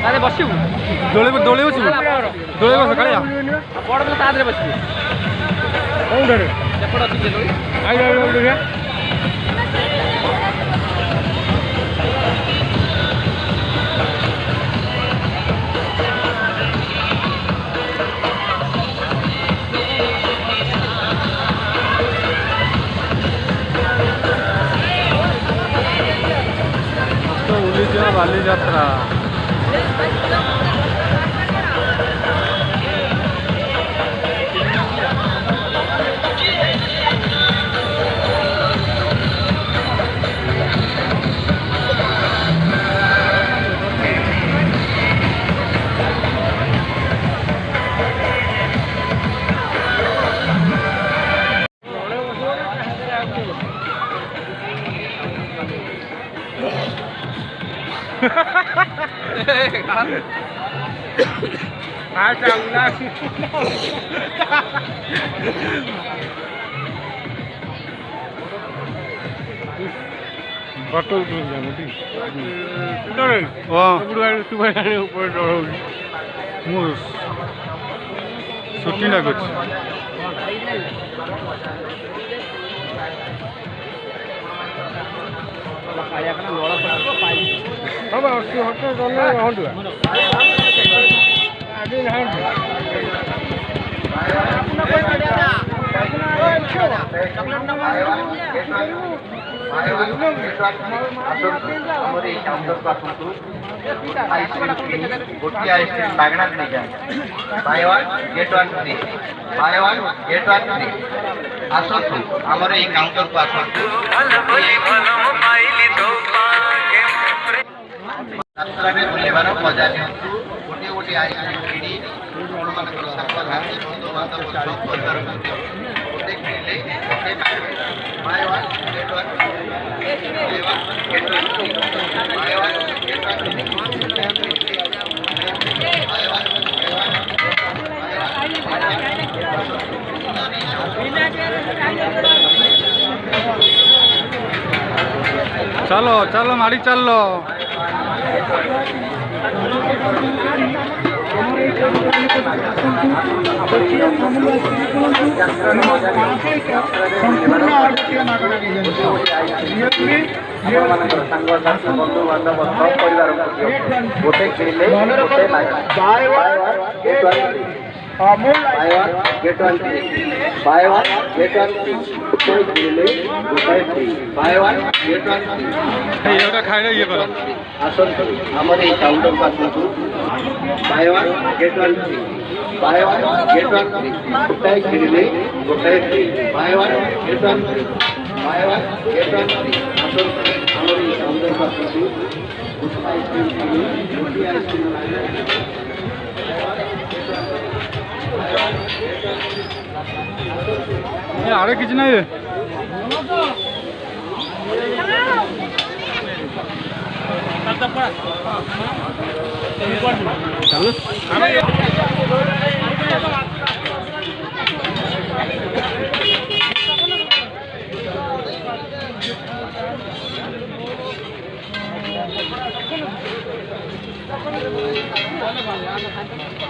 ତାହେଲେ ବସିବୁ ଦୋଳି ବସିବୁ ଦୋଳି ବସ କାଳିଆ ବଡ଼ ପିଲା ତା ଦେହରେ ବସିବୁ କୋଉଠାରେ ସେପଟେ ଅଛି କିଏ ଦୋଳି ବାଲିଯାତ୍ରା ଫଟୋ ଉଠଉଛି ମୁଁ ସୁଟିଂ ଲାଗୁଛି गोटी आइसक्रीम मागना नहीं जाए buy one get one free आसतु हमर ए काउंटर को आसतु रास्ता में बुलेबार मजा नियंतु गोटी गोटी आइसक्रीम किडी मन को संपर्क हाथी बंधु बांधव सब परिवार गोटे किले गोटे buy one get one buy one get one चलो चलो माड़ी चलो गोटे खेले get one buy one get one buy one get one खाए ये करो आसतु हमर ए काउंटर को आसतु buy one get one buy one get one गोटे खेले गोटे buy one get one buy one get one आसतु हमर ए काउंटर को आसतु आरे किछ नहीं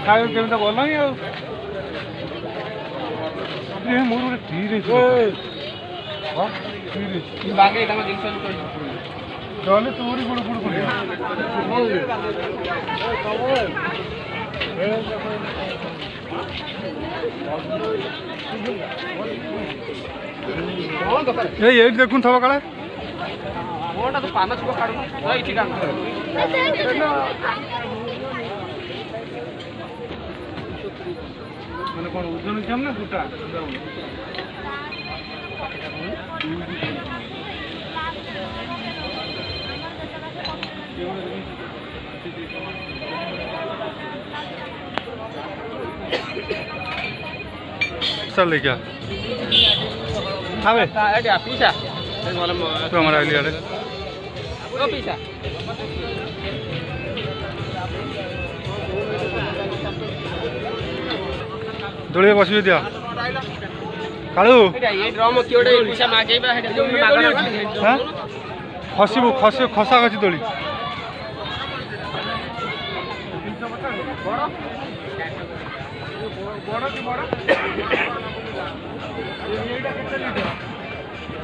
खाए केम तो बोलना ही मोर गोटे धीरे चले तोरी गुड़ गुड़ कर देखुन थब काले पान छुप काढू मैंने कौन ओजन छम ना गोटा चल ले क्या खावे पीछा तो हमारा लिया रे पीछा दौड़े बस दिया कालू हाँ खसबू खसा खसी दौड़ी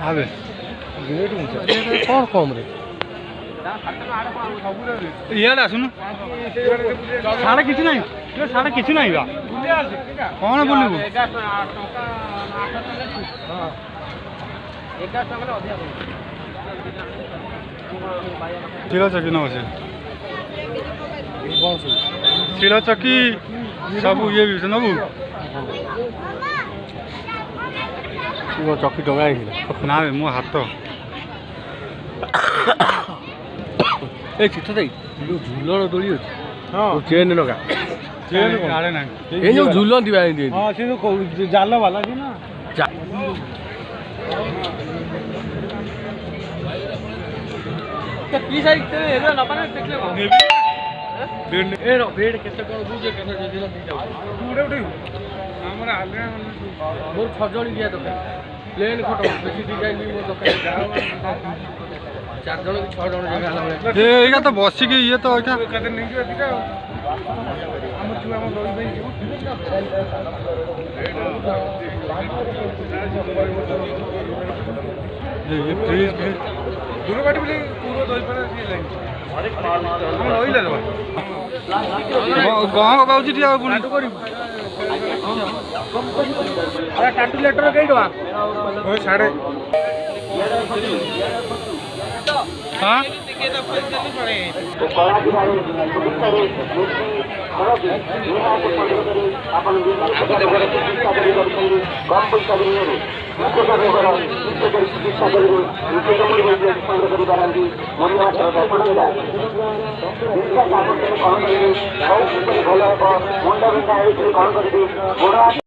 आवे कौन कम रे इयाडे आसुन साढ़े किसी ना साढ़े किसी ना कौन बुलू शिला चकी न बसे शिला चकी सब ये भी नबू चकी टंगा ना मो हाथ ए चिट्ठा देई जो झूलन दोली अछि हां चेन लगा आड़े ना ए जो झूलन दिबा दे हां से तो जाल वाला थी ना पीछा इतने ना पाने देख ले बेड ए रो बेड केते कोन बुझे केते जे दिला दी जाऊ उड़े उड़े हमरा हाले मोर छजणी दिया तो प्लेन फोटो बेसी डिजाइन भी मोर दरकार चार जण की 6 जण जगह हला ए एका तो बसी के ये तो एका कदे नहीं जो दिका हम छुआ हम दई भाई ये फ्रीज दोनों बाटी बोले पूरा दई पर ये लाइन हम लई ले गाँव बाबूजी टिया बुली अरे टाटू लेटर कई डवा ओ साढ़े हाँ ଭଲ ହେବ ମୁଣ୍ଡ ବିନ୍ଧା ହେଇଛି କଣ କରିବି ଗୋଡ଼